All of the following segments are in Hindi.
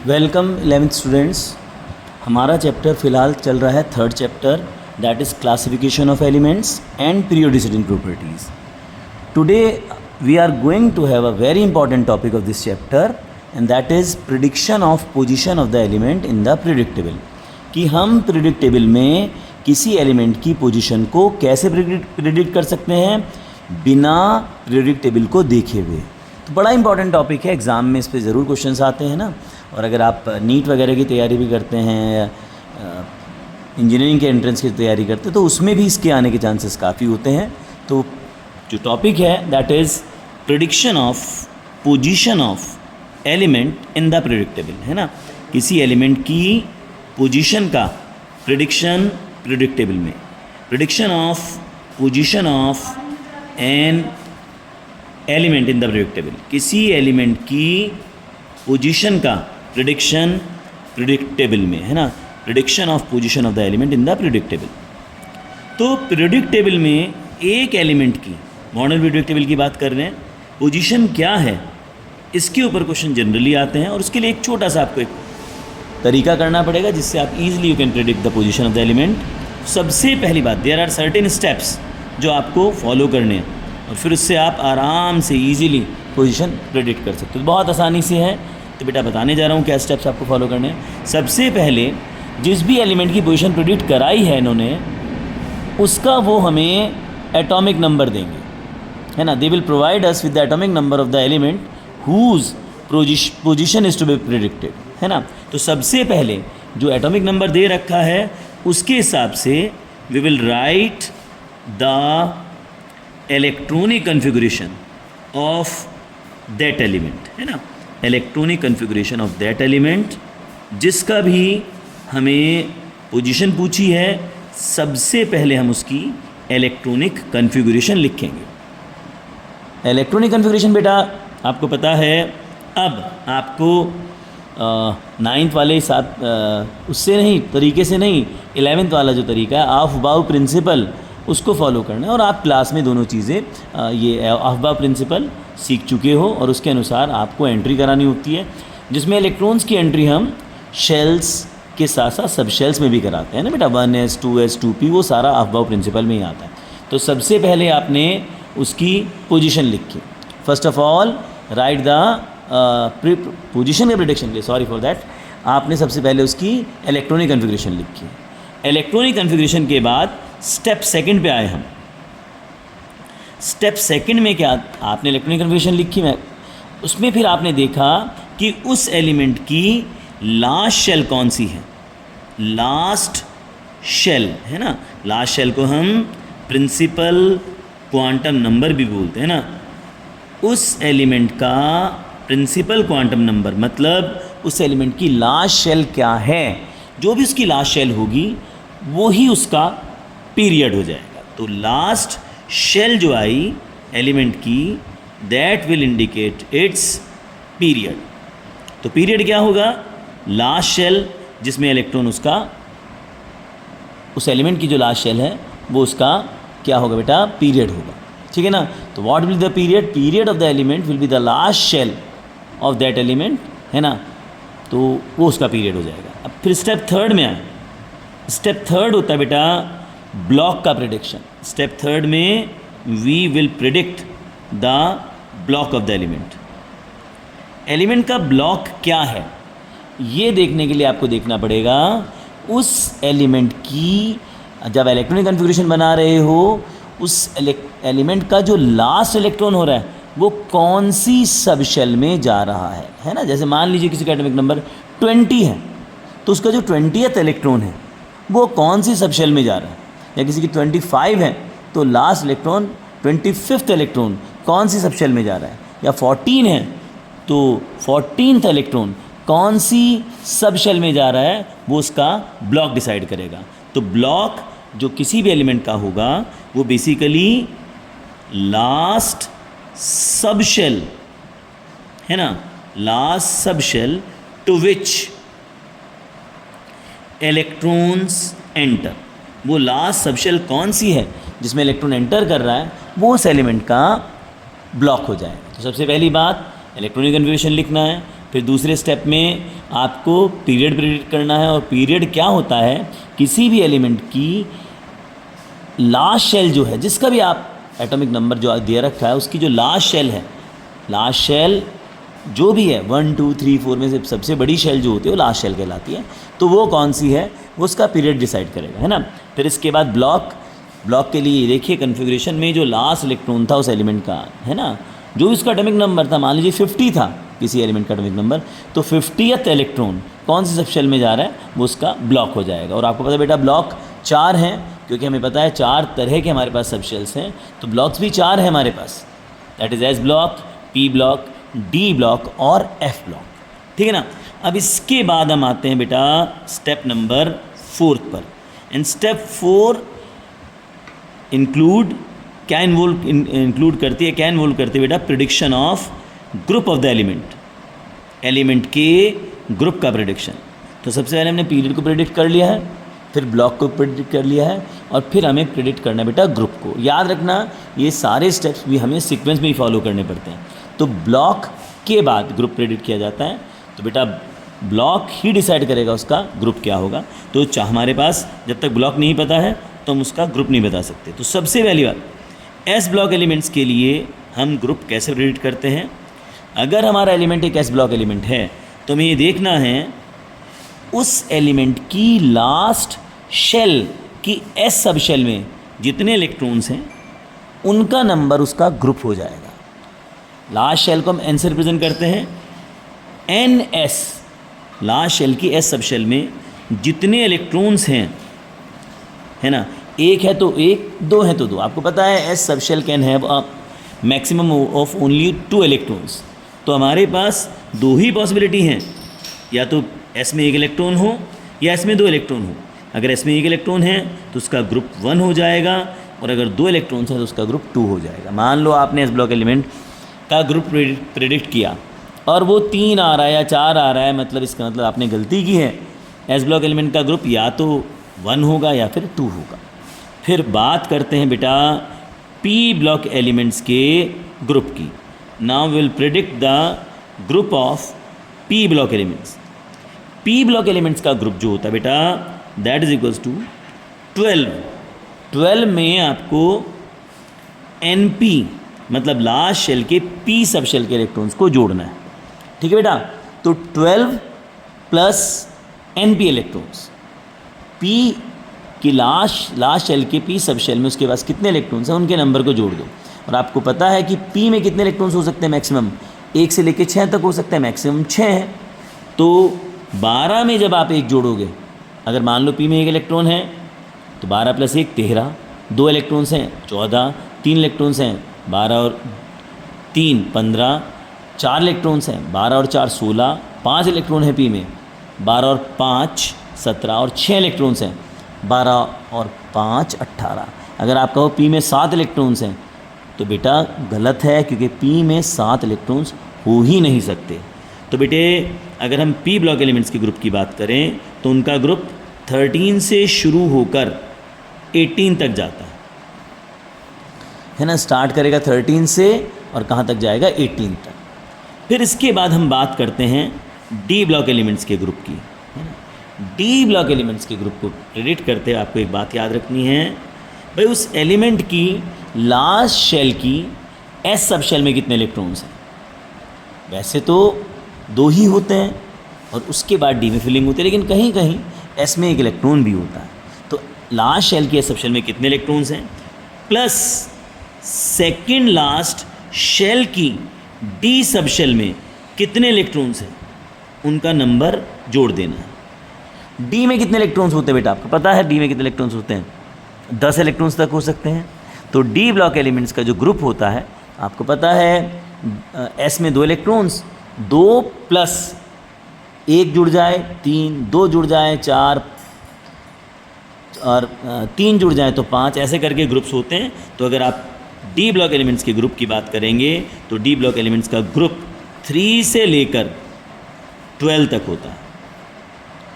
Welcome 11th students. हमारा चैप्टर फ़िलहाल चल रहा है third chapter, that is classification of elements and periodicity properties. Today we are going to have a very important topic of this chapter and that is prediction of position of the element in the predictable. कि हम प्रिडिक्टेबल में किसी एलिमेंट की पोजीशन को कैसे प्रिडिक्ट कर सकते हैं बिना प्रिडिक्टेबल को देखे हुए। तो बड़ा इंपॉर्टेंट टॉपिक है, एग्ज़ाम में इस पे ज़रूर क्वेश्चंस आते हैं ना। और अगर आप नीट वगैरह की तैयारी भी करते हैं या इंजीनियरिंग के एंट्रेंस की तैयारी करते हैं तो उसमें भी इसके आने के चांसेस काफ़ी होते हैं। तो जो टॉपिक है that is prediction of position of element in the predictable, है ना। किसी एलिमेंट की पोजीशन का प्रिडिक्शन प्रिडिक्टेबल में, prediction of position of an element in the predictable, किसी एलिमेंट की पोजीशन का प्रिडिक्शन प्रिडिक्टेबल में, है ना। Prediction of position of the element in the predictable. तो प्रिडिक्टेबल में एक एलिमेंट की, मॉडल प्रिडिक्टेबल की बात कर रहे हैं, पोजीशन क्या है इसके ऊपर क्वेश्चन जनरली आते हैं। और उसके लिए एक छोटा सा आपको एक तरीका करना पड़ेगा जिससे आप easily you can predict the position of the element. सबसे पहली बात, देयर आर सर्टेन स्टेप्स जो आपको फॉलो करने हैं और फिर उससे आप आराम से इजीली पोजीशन प्रिडिक्ट कर सकते हो। बहुत आसानी से है, तो बेटा बताने जा रहा हूँ क्या स्टेप्स आपको फॉलो करने हैं। सबसे पहले जिस भी एलिमेंट की पोजीशन प्रिडिक्ट कराई है इन्होंने, उसका वो हमें एटॉमिक नंबर देंगे, है ना। They will provide us with the atomic number of the element whose position is to be predicted, है ना। तो सबसे पहले जो एटॉमिक नंबर दे रखा है उसके हिसाब से we will write the electronic configuration of that element, है ना। Electronic configuration of that element, जिसका भी हमें पोजीशन पूछी है, सबसे पहले हम उसकी इलेक्ट्रॉनिक कन्फिगरेशन लिखेंगे। इलेक्ट्रॉनिक कन्फिगरेशन बेटा आपको पता है, अब आपको 9th वाले साथ उससे नहीं, तरीके से नहीं, 11th वाला जो तरीका है ऑफ बाउ प्रिंसिपल, उसको फॉलो करना है। और आप क्लास में दोनों चीज़ें ये ऑफ बाउ प्रिंसिपल सीख चुके हो और उसके अनुसार आपको एंट्री करानी होती है, जिसमें इलेक्ट्रॉन्स की एंट्री हम शेल्स के साथ साथ सब शेल्स में भी कराते हैं ना बेटा। 1s 2s 2p वो सारा ऑफ बाउ प्रिंसिपल में ही आता है। तो सबसे पहले आपने उसकी पोजीशन लिखी। First of all right the position के प्रिडिक्शन के लिए, सॉरी फॉर दैट, आपने सबसे पहले उसकी इलेक्ट्रॉनिक कन्फिगरेशन लिखी। इलेक्ट्रॉनिक कन्फिगरेशन के बाद स्टेप सेकंड पे आए हम। स्टेप सेकंड में क्या, आपने इलेक्ट्रॉनिक कन्फिगरेशन लिखी, मैं उसमें फिर आपने देखा कि उस एलिमेंट की लास्ट शेल कौन सी है। लास्ट शेल, है ना। लास्ट शेल को हम प्रिंसिपल क्वांटम नंबर भी बोलते हैं ना। उस एलिमेंट का प्रिंसिपल क्वांटम नंबर मतलब उस एलिमेंट की लास्ट शेल क्या है, जो भी उसकी लास्ट शेल होगी वो ही उसका पीरियड हो जाएगा। तो लास्ट शेल जो आई एलिमेंट की, that will indicate it's period. तो पीरियड क्या होगा, लास्ट शेल जिसमें इलेक्ट्रॉन उसका, उस एलिमेंट की जो लास्ट शेल है वो उसका क्या होगा बेटा, पीरियड होगा, ठीक है ना। तो what will the period, period of the element will be the last shell of that element, है ना। तो वो उसका पीरियड हो जाएगा। अब फिर स्टेप थर्ड में आए। स्टेप थर्ड होता है बेटा ब्लॉक का प्रिडिक्शन। स्टेप थर्ड में we will predict the block of the element. Element का ब्लॉक क्या है ये देखने के लिए आपको देखना पड़ेगा उस एलिमेंट की, जब इलेक्ट्रॉनिक कन्फिगरेशन बना रहे हो, उस एलिमेंट का जो लास्ट इलेक्ट्रॉन हो रहा है वो कौन सी सब शेल में जा रहा है ना। जैसे मान लीजिए किसी का एटॉमिक नंबर 20 है, तो उसका जो 20th इलेक्ट्रॉन है वो कौन सी सब शेल में जा रहा है। या किसी की 25 है तो लास्ट इलेक्ट्रॉन 25th इलेक्ट्रॉन कौन सी सब शेल में जा रहा है। या 14 है तो 14th इलेक्ट्रॉन कौन सी सब शेल में जा रहा है, वो उसका ब्लॉक डिसाइड करेगा। तो ब्लॉक जो किसी भी एलिमेंट का होगा वो बेसिकली लास्ट सब शेल, है ना, last sub shell to which electrons enter. वो लास्ट सब शेल कौन सी है जिसमें इलेक्ट्रॉन एंटर कर रहा है, वो उस एलिमेंट का ब्लॉक हो जाएगा। तो सबसे पहली बात इलेक्ट्रॉनिक कन्फिगरेशन लिखना है, फिर दूसरे स्टेप में आपको पीरियड प्रेडिक्ट करना है, और पीरियड क्या होता है, किसी भी एलिमेंट की लास्ट शेल जो है, जिसका भी आप एटॉमिक नंबर जो दे रखा है उसकी जो लास्ट शेल है, लास्ट शेल जो भी है 1 2 3 4 में से सबसे बड़ी शेल जो होती है वो लास्ट शेल कहलाती है। तो वो कौन सी है, वो उसका पीरियड डिसाइड करेगा, है ना। फिर इसके बाद ब्लॉक के लिए देखिए कन्फिग्रेशन में जो लास्ट इलेक्ट्रॉन था उस एलिमेंट का, है ना, जो इसका एटॉमिक नंबर था, मान लीजिए 50 था किसी एलिमेंट का एटॉमिक नंबर, तो 50th इलेक्ट्रॉन कौन सी सब शेल में जा रहा है वो उसका ब्लॉक हो जाएगा। और आपको पता है बेटा ब्लॉक 4 हैं, क्योंकि हमें पता है 4 तरह के हमारे पास सब शेल्स हैं, तो ब्लॉक्स भी 4 हैं हमारे पास, that is S block, P block, D block और एफ ब्लॉक, ठीक है ना। अब इसके बाद हम आते हैं बेटा स्टेप नंबर 4 पर। एंड स्टेप 4 इंक्लूड करती है बेटा prediction of group of the element के ग्रुप का प्रिडिक्शन। तो सबसे पहले हमने पीरियड को प्रिडिक्ट कर लिया है, फिर ब्लॉक को प्रिडिक्ट कर लिया है, और फिर हमें प्रिडिक्ट करना है बेटा ग्रुप को। याद रखना ये सारे स्टेप्स भी हमें सीक्वेंस में ही फॉलो करने पड़ते हैं। तो ब्लॉक के बाद ग्रुप प्रिडिक्ट किया जाता है, तो बेटा ब्लॉक ही डिसाइड करेगा उसका ग्रुप क्या होगा। तो हमारे पास जब तक ब्लॉक नहीं पता है तो हम उसका ग्रुप नहीं बता सकते। तो सबसे पहली बात, एस ब्लॉक एलिमेंट्स के लिए हम ग्रुप कैसे प्रिडिक्ट करते हैं। अगर हमारा एलिमेंट एक एस ब्लॉक एलिमेंट है तो हमें ये देखना है उस एलिमेंट की लास्ट शेल की एस सब शेल में जितने इलेक्ट्रॉन्स हैं उनका नंबर उसका ग्रुप हो जाएगा। लास्ट शेल को हम एन से रिप्रेजेंट करते हैं, एन एस, लास्ट शेल की एस सब शेल में जितने इलेक्ट्रॉन्स हैं, है ना, एक है तो एक, दो है तो दो। आपको पता है S sub shell can have a maximum of only 2 electrons. तो हमारे पास 2 ही पॉसिबिलिटी हैं, या तो एस में 1 इलेक्ट्रॉन हो या एस में 2 इलेक्ट्रॉन हो। अगर एस में 1 इलेक्ट्रॉन है तो उसका ग्रुप 1 हो जाएगा, और अगर 2 इलेक्ट्रॉन्स है तो उसका ग्रुप 2 हो जाएगा। मान लो आपने एस ब्लॉक एलिमेंट का ग्रुप प्रेडिक्ट किया और वो 3 आ रहा है या 4 आ रहा है, मतलब इसका मतलब आपने गलती की है। एस ब्लॉक एलिमेंट का ग्रुप या तो 1 होगा या फिर 2 होगा। फिर बात करते हैं बेटा पी ब्लॉक एलिमेंट्स के ग्रुप की। Now will predict the group of P block elements. P block elements का ग्रुप जो होता है बेटा दैट इज इक्वल्स टू 12 में आपको एन पी मतलब लास्ट शेल के पी सब शेल के इलेक्ट्रॉन्स को जोड़ना है, ठीक है बेटा। तो 12 plus N P electrons, P की लास्ट शेल के पी सब शेल में उसके पास कितने इलेक्ट्रॉन्स हैं उनके नंबर को जोड़ दो। और आपको पता है कि पी में कितने इलेक्ट्रॉन्स हो सकते हैं मैक्सिमम, 1 से लेकर 6 तक हो सकते हैं, मैक्सिमम 6 है। तो 12 में जब आप 1 जोड़ोगे, अगर मान लो पी में 1 इलेक्ट्रॉन है तो 12 प्लस 1 13, 2 इलेक्ट्रॉन्स हैं 14, 3 इलेक्ट्रॉन्स हैं 12 और 3 15, 4 इलेक्ट्रॉन्स हैं 12 और 4 16, 5 इलेक्ट्रॉन है पी में, 12 और 5 17 और 6 इलेक्ट्रॉन्स हैं 12 और 5 18। अगर आप कहो पी में 7 इलेक्ट्रॉन्स हैं तो बेटा गलत है, क्योंकि पी में 7 इलेक्ट्रॉन्स हो ही नहीं सकते। तो बेटे अगर हम पी ब्लॉक एलिमेंट्स के ग्रुप की बात करें तो उनका ग्रुप 13 से शुरू होकर 18 तक जाता है ना। स्टार्ट करेगा 13 से और कहाँ तक जाएगा 18 तक। फिर इसके बाद हम बात करते हैं डी ब्लॉक एलिमेंट्स के ग्रुप की, है ना। डी ब्लॉक एलिमेंट्स के ग्रुप को प्रेडिक्ट करते हैं आपको एक बात याद रखनी है भाई, उस एलिमेंट की लास्ट शेल की एस सब शेल में कितने इलेक्ट्रॉन्स हैं। वैसे तो 2 ही होते हैं और उसके बाद डी में फिलिंग होती है, लेकिन कहीं कहीं एस में 1 इलेक्ट्रॉन भी होता है। तो लास्ट शेल की एस सब शेल में कितने इलेक्ट्रॉन्स हैं प्लस सेकेंड लास्ट शेल की डी सब शेल में कितने इलेक्ट्रॉन्स हैं उनका नंबर जोड़ देना है। डी में कितने इलेक्ट्रॉन्स होते हैं बेटा, आपको पता है डी में कितने इलेक्ट्रॉन्स होते हैं, 10 इलेक्ट्रॉन्स तक हो सकते हैं। तो डी ब्लॉक एलिमेंट्स का जो ग्रुप होता है आपको पता है एस में 2 इलेक्ट्रॉन्स, 2 प्लस 1 जुड़ जाए 3, 2 जुड़ जाए 4 और 3 जुड़ जाए तो 5, ऐसे करके ग्रुप्स होते हैं। तो अगर आप डी ब्लॉक एलिमेंट्स के ग्रुप की बात करेंगे तो डी ब्लॉक एलिमेंट्स का ग्रुप 3 से लेकर 12 तक होता है,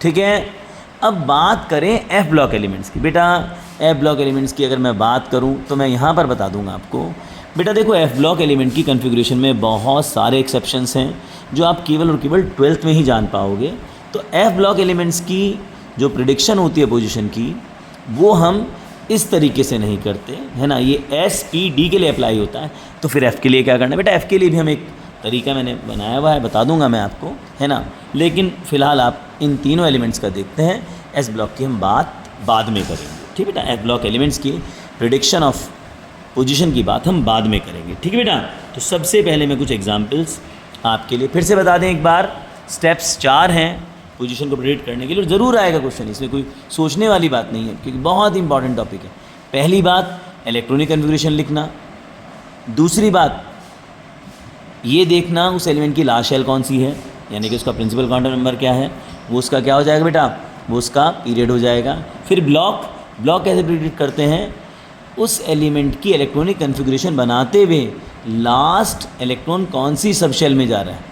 ठीक है। अब बात करें एफ ब्लॉक एलिमेंट्स की। बेटा एफ ब्लॉक एलिमेंट्स की अगर मैं बात करूं तो मैं यहाँ पर बता दूंगा आपको बेटा देखो एफ ब्लॉक एलिमेंट की कॉन्फ़िगरेशन में बहुत सारे एक्सेप्शंस हैं जो आप केवल और केवल 12th में ही जान पाओगे। तो एफ ब्लॉक एलिमेंट्स की जो प्रिडिक्शन होती है पोजीशन की, वो हम इस तरीके से नहीं करते, है ना। ये एस पी डी के लिए अप्लाई होता है, तो फिर एफ़ के लिए क्या करना है बेटा, एफ़ के लिए भी हम एक तरीका मैंने बनाया हुआ है, बता दूंगा मैं आपको, है ना। लेकिन फ़िलहाल आप इन तीनों एलिमेंट्स का देखते हैं, एस ब्लॉक की हम बात बाद में करेंगे, ठीक है बेटा। एफ ब्लॉक एलिमेंट्स की प्रिडिक्शन ऑफ पोजीशन की बात हम बाद में करेंगे, ठीक है बेटा। तो सबसे पहले मैं कुछ एग्जांपल्स आपके लिए फिर से बता दें एक बार। स्टेप्स 4 हैं पोजीशन को प्रिडिक्ट करने के लिए, और ज़रूर आएगा क्वेश्चन, इसमें कोई सोचने वाली बात नहीं है क्योंकि बहुत इंपॉर्टेंट टॉपिक है। पहली बात इलेक्ट्रॉनिक कन्फिग्रेशन लिखना, दूसरी बात ये देखना उस एलिमेंट की लास्ट शेल कौन सी है, यानी कि उसका प्रिंसिपल क्वांटम नंबर क्या है, वो उसका क्या हो जाएगा बेटा, वो उसका पीरियड हो जाएगा। फिर ब्लॉक कैसे प्रिडिक्ट करते हैं, उस एलिमेंट की इलेक्ट्रॉनिक कन्फिग्रेशन बनाते हुए लास्ट इलेक्ट्रॉन कौन सी सब शेल में जा रहा है,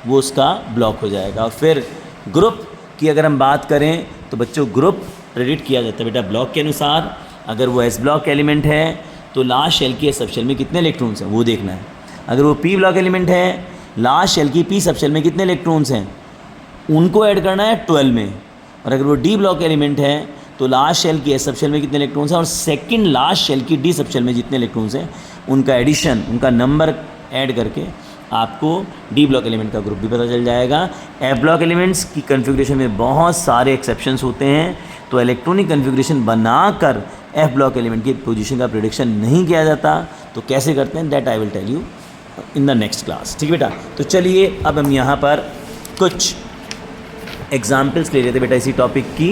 वो उसका ब्लॉक हो जाएगा। और फिर ग्रुप की अगर हम बात करें तो बच्चों ग्रुप प्रेडिक्ट किया जाता है बेटा ब्लॉक के अनुसार। अगर वो एस ब्लॉक एलिमेंट है तो लास्ट शेल की सब शेल में कितने इलेक्ट्रॉन्स हैं वो देखना है। अगर वो पी ब्लॉक एलिमेंट है, लास्ट शेल की पी सब शेल में कितने इलेक्ट्रॉन्स हैं उनको ऐड करना है 12 में। और अगर वो डी ब्लॉक एलिमेंट है तो लास्ट शेल की एस सब शेल में कितने इलेक्ट्रॉन्स हैं और सेकंड लास्ट शेल की डी सब शेल में जितने इलेक्ट्रॉन्स हैं उनका एडिशन, उनका नंबर ऐड करके आपको डी ब्लॉक एलिमेंट का ग्रुप भी पता चल जाएगा। एफ ब्लॉक एलिमेंट्स की कन्फिग्रेशन में बहुत सारे एक्सेप्शंस होते हैं, तो इलेक्ट्रॉनिक कन्फिग्रेशन बनाकर एफ ब्लॉक एलिमेंट की पोजीशन का प्रेडिक्शन नहीं किया जाता। तो कैसे करते हैं that I will tell you in the next class, ठीक है बेटा। तो चलिए अब हम यहाँ पर कुछ एग्जाम्पल्स ले लेते बेटा इसी टॉपिक की,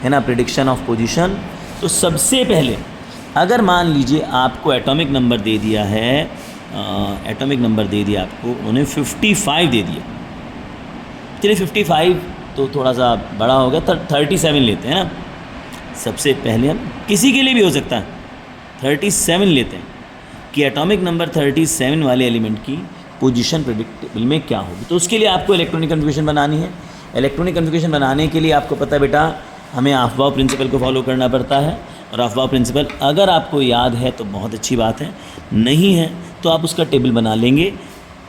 है ना, प्रेडिक्शन ऑफ पोजीशन। तो सबसे पहले अगर मान लीजिए आपको एटॉमिक नंबर दे दिया है, एटॉमिक नंबर दे दिया आपको, उन्होंने 55 दे दिया। चलिए 55 तो थोड़ा सा बड़ा हो गया, 37 लेते हैं ना। सबसे पहले हम किसी के लिए भी हो सकता है 37 लेते हैं कि एटॉमिक नंबर 37 वाले एलिमेंट की पोजीशन प्रेडिक्टेबल में क्या होगी। तो उसके लिए आपको इलेक्ट्रॉनिक कन्फिग्रेशन बनानी है। इलेक्ट्रॉनिक कन्फिग्रेशन बनाने के लिए आपको पता है बेटा हमें अफवाह प्रिंसिपल को फॉलो करना पड़ता है। और अफवाह प्रिंसिपल अगर आपको याद है तो बहुत अच्छी बात है, नहीं है तो आप उसका टेबल बना लेंगे।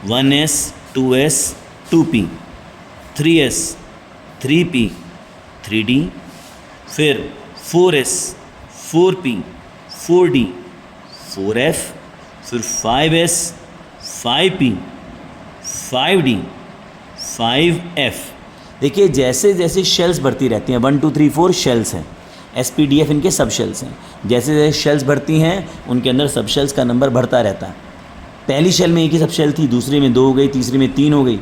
1s 2s 2p, 3s 3p 3d, फिर 4s 4p 4d 4f, फिर 5s 5p 5d 5f। देखिए जैसे जैसे शेल्स बढ़ती रहती हैं, 1 2 3 4 शेल्स हैं, SPDF इनके सब शेल्स हैं। जैसे जैसे शेल्स बढ़ती हैं उनके अंदर सब शेल्स का नंबर बढ़ता रहता है। पहली शेल में एक ही सब शेल थी, दूसरी में 2 हो गई, तीसरी में 3 हो गई,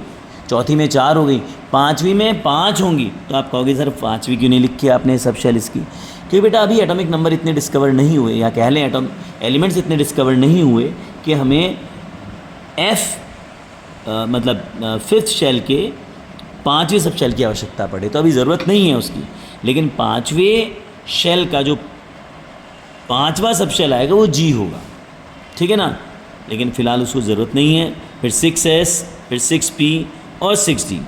चौथी में 4 हो गई, पाँचवीं में 5 होंगी। तो आप कहोगे सर 5वीं क्यों नहीं लिखी आपने सब शेल इसकी? क्योंकि बेटा अभी एटॉमिक नंबर इतने डिस्कवर नहीं हुए, या कह लें एलिमेंट्स इतने डिस्कवर नहीं हुए कि हमें मतलब 5th शेल के 5वें सब शेल की आवश्यकता पड़े। तो अभी ज़रूरत नहीं है उसकी, लेकिन 5वें शेल का जो 5वां सब शेल आएगा वो G होगा, ठीक है ना। लेकिन फ़िलहाल उसको ज़रूरत नहीं है। फिर 6s, फिर 6p और 6d,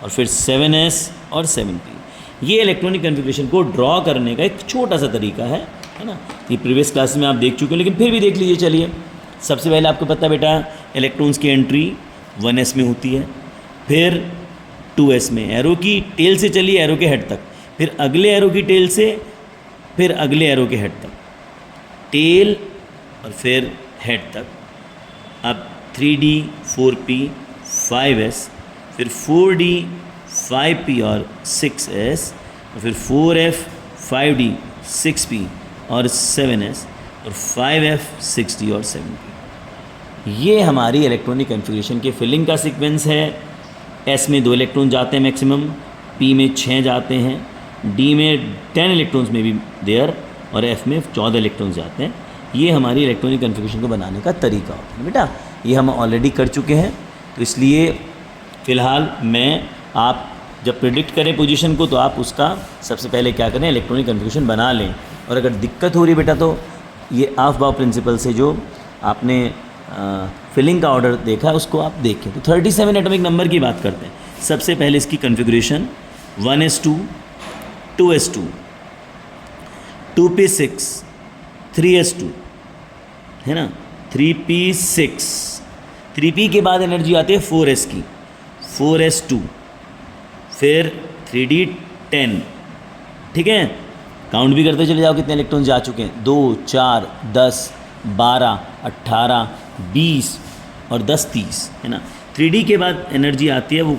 और फिर 7s और 7p। ये इलेक्ट्रॉनिक कन्फिग्रेशन को ड्रॉ करने का एक छोटा सा तरीका है ना। ये प्रीवियस क्लास में आप देख चुके हो, लेकिन फिर भी देख लीजिए। चलिए सबसे पहले आपको पता है बेटा इलेक्ट्रॉन्स की एंट्री 1s में होती है, फिर 2s में, एरो की टेल से चलिए एरो के हेड तक, फिर अगले एरो की टेल से, फिर अगले एरो के हेड तक, टेल और फिर हेड तक। अब 3d 4p 5s, फिर 4d 5p और 6s, और फिर 4f 5d 6p और 7s, और 5f 6d और 7p। ये हमारी इलेक्ट्रॉनिक कन्फिग्रेशन के फिलिंग का सीक्वेंस है। S में 2 इलेक्ट्रॉन जाते हैं मैक्सिमम, P में 6 जाते हैं, D में 10 इलेक्ट्रॉन्स में भी देयर, और F में 14 इलेक्ट्रॉन्स जाते हैं। ये हमारी इलेक्ट्रॉनिक कन्फिग्रेशन को बनाने का तरीका होता है बेटा। ये हम ऑलरेडी कर चुके हैं, तो इसलिए फ़िलहाल आप जब प्रेडिक्ट करें पोजीशन को तो आप उसका सबसे पहले क्या करें, इलेक्ट्रॉनिक कन्फिग्रेशन बना लें। और अगर दिक्कत हो रही बेटा तो ये अफवाह प्रिंसिपल से जो आपने फिलिंग का ऑर्डर देखा उसको आप देखें। तो 37 एटॉमिक नंबर की बात करते हैं। सबसे पहले इसकी configuration 1s2 2s2 2p6 3s2 है ना, 3p6, 3p के बाद एनर्जी आती है 4s की, 4s2, फिर 3d10, ठीक है। काउंट भी करते चले जाओ कितने इलेक्ट्रॉन जा चुके हैं, 2, 4, 10, 12, 18, 20 और 10, 30, है ना। 3d के बाद एनर्जी आती है, वो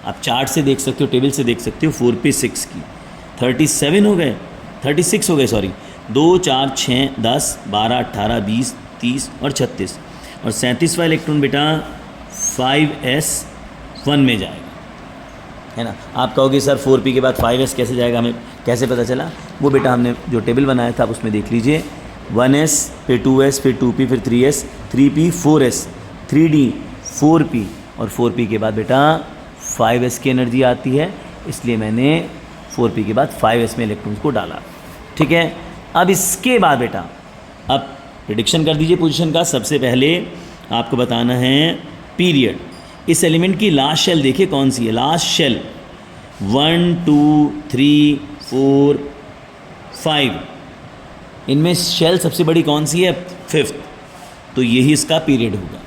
आप चार्ट से देख सकते हो, टेबल से देख सकते हो, 4p6 की 37 हो गए, 36 हो गए सॉरी, 2, 4, 6, 10, 12, 18, 20, 30 और 36, और 37वां इलेक्ट्रॉन बेटा 5s1 में जाएगा, है ना। आप कहोगे सर 4p के बाद 5s कैसे जाएगा, हमें कैसे पता चला? वो बेटा हमने जो टेबल बनाया था आप उसमें देख लीजिए, 1s फिर 2s फिर 2p फिर 3s, 3p 4s, 3d 4p और 4p के बाद बेटा 5s की एनर्जी आती है, इसलिए मैंने 4p के बाद 5s में इलेक्ट्रॉन्स को डाला, ठीक है। अब इसके बाद बेटा अब प्रेडिक्शन कर दीजिए पोजीशन का। सबसे पहले आपको बताना है पीरियड। इस एलिमेंट की लास्ट शेल देखिए कौन सी है, लास्ट शेल 1, 2, 3, 4, 5, इनमें शेल सबसे बड़ी कौन सी है, 5th, तो यही इसका पीरियड होगा।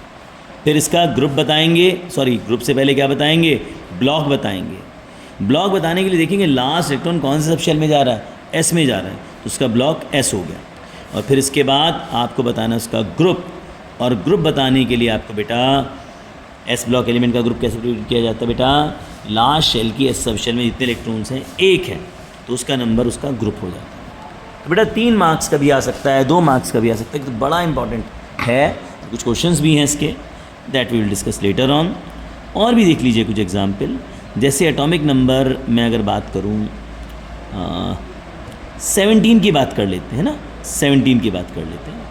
फिर इसका ग्रुप बताएंगे, सॉरी ग्रुप से पहले क्या बताएंगे, ब्लॉक बताएंगे। ब्लॉक बताने के लिए देखेंगे लास्ट इलेक्ट्रॉन कौन से सब शेल में जा रहा है, एस में जा रहा है, तो उसका ब्लॉक एस हो गया। और फिर इसके बाद आपको बताना उसका ग्रुप, और ग्रुप बताने के लिए आपको बेटा एस ब्लॉक एलिमेंट का ग्रुप कैसे प्रिडिक्ट किया जाता है बेटा, लास्ट शेल की एस सब शेल में जितने इलेक्ट्रॉन्स हैं एक है तो उसका नंबर उसका ग्रुप हो जाता है। तो बेटा 3 मार्क्स का भी आ सकता है, 2 मार्क्स का भी आ सकता है, तो बड़ा इंपॉर्टेंट है। कुछ क्वेश्चंस भी हैं इसके, that we will discuss later on. और भी देख लीजिए कुछ एग्जाम्पल, जैसे एटॉमिक नंबर में अगर बात करूँ 17 की बात कर लेते हैं ना, 17 की बात कर लेते हैं।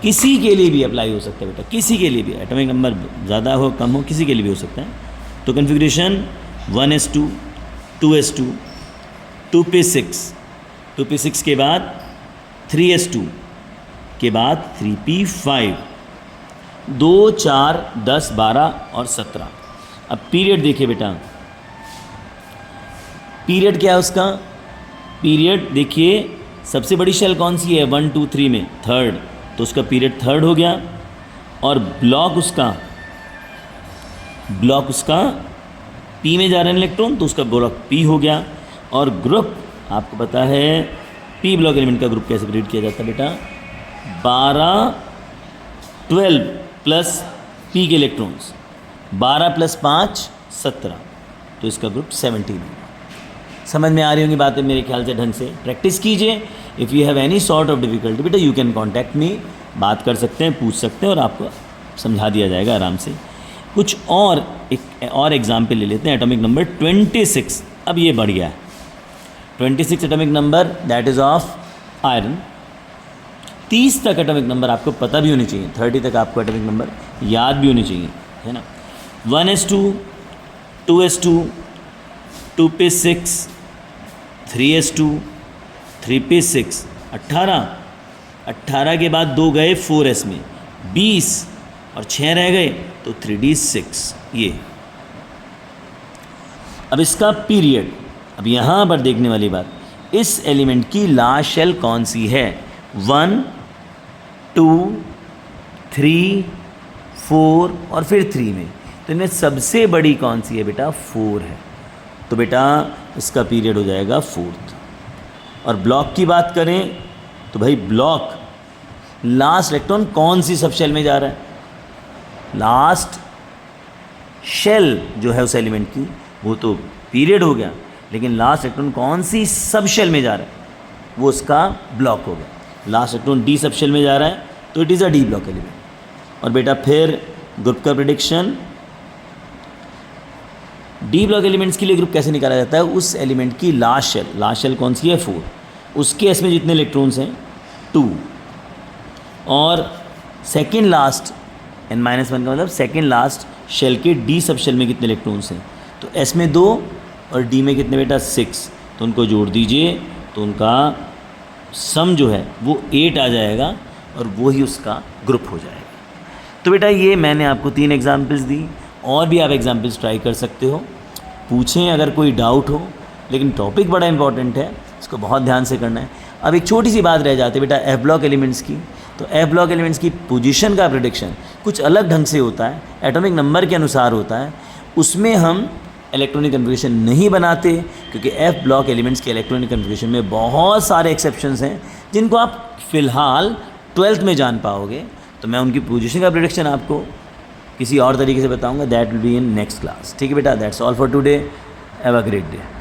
किसी के लिए भी अप्लाई हो सकता है बेटा, किसी के लिए भी, एटॉमिक नंबर ज़्यादा हो कम हो किसी के लिए भी हो सकता है। तो configuration 1s2, 2s2, 2p6, 2p6 के बाद 3s2 के बाद 3p5, 2, 4, 10, 12 और 17। अब पीरियड देखिए बेटा, पीरियड क्या है उसका, पीरियड देखिए सबसे बड़ी शेल कौन सी है 1, 2, 3 में, 3rd, तो उसका पीरियड 3rd हो गया। और ब्लॉक उसका पी में जा रहे हैं इलेक्ट्रॉन, तो उसका ब्लॉक पी हो गया। और ग्रुप आपको पता है पी ब्लॉक एलिमेंट का ग्रुप कैसे प्रिडिक्ट किया जाता है बेटा, 12, 12 प्लस पी के इलेक्ट्रॉन्स, 12 प्लस 5, 17, तो इसका ग्रुप 17 है। समझ में आ रही होंगी बातें मेरे ख्याल से, ढंग से प्रैक्टिस कीजिए। If you have any sort of difficulty बेटा यू कैन कॉन्टैक्ट मी, बात कर सकते हैं, पूछ सकते हैं और आपको समझा दिया जाएगा आराम से। कुछ और एक और एग्जाम्पल ले लेते हैं, एटॉमिक नंबर 26। अब ये बढ़ गया है 26 atomic number, that is of iron. 30 तक एटॉमिक नंबर आपको पता भी होनी चाहिए, 30 तक आपको एटॉमिक नंबर याद भी होनी चाहिए, है ना। 1s2, 2s2, 2p6, 3s2, 3p6, 18 के बाद 2 गए 4s में, 20 और 6 रह गए तो 3d6 ये। अब इसका पीरियड, अब यहाँ पर देखने वाली बात, इस एलिमेंट की लास्ट शेल कौन सी है, 1, 2, 3, 4 और फिर 3 में, तो इनमें सबसे बड़ी कौन सी है बेटा, 4 है, तो बेटा इसका पीरियड हो जाएगा 4th। और ब्लॉक की बात करें तो भाई ब्लॉक लास्ट इलेक्ट्रॉन कौन सी सब शेल में जा रहा है, लास्ट शेल जो है उस एलिमेंट की वो तो पीरियड हो गया, लेकिन लास्ट इलेक्ट्रॉन कौन सी सब शेल में जा रहा है वो उसका ब्लॉक हो गया। Last electron d sub shell में जा रहा है तो it is a d block element. और बेटा फिर ग्रुप का प्रेडिक्शन, डी ब्लॉक एलिमेंट्स के लिए ग्रुप कैसे निकाला जाता है, उस एलिमेंट की लास्ट शेल कौन सी है, 4, उसके एस में जितने इलेक्ट्रॉन्स हैं 2, और सेकेंड लास्ट n-1 का मतलब सेकेंड लास्ट शेल के डी सब शेल में कितने इलेक्ट्रॉन्स हैं, तो एस में 2 और डी में कितने बेटा 6, तो उनको जोड़ दीजिए तो उनका सम जो है वो 8 आ जाएगा और वो ही उसका ग्रुप हो जाएगा। तो बेटा ये मैंने आपको 3 एग्जाम्पल्स दी, और भी आप एग्जाम्पल्स ट्राई कर सकते हो, पूछें अगर कोई डाउट हो, लेकिन टॉपिक बड़ा इंपॉर्टेंट है, इसको बहुत ध्यान से करना है। अब एक छोटी सी बात रह जाती है बेटा एफ ब्लॉक एलिमेंट्स की, तो एफ ब्लॉक एलिमेंट्स की पोजीशन का प्रेडिक्शन कुछ अलग ढंग से होता है, एटॉमिक नंबर के अनुसार होता है। उसमें हम इलेक्ट्रॉनिक कन्फिगरेशन नहीं बनाते, क्योंकि एफ ब्लॉक एलिमेंट्स के इलेक्ट्रॉनिक कन्फिगरेशन में बहुत सारे एक्सेप्शंस हैं जिनको आप फिलहाल 12th में जान पाओगे। तो मैं उनकी पोजीशन का प्रेडिक्शन आपको किसी और तरीके से बताऊंगा, that will be in next class. ठीक है बेटा, that's all for today, have a great day.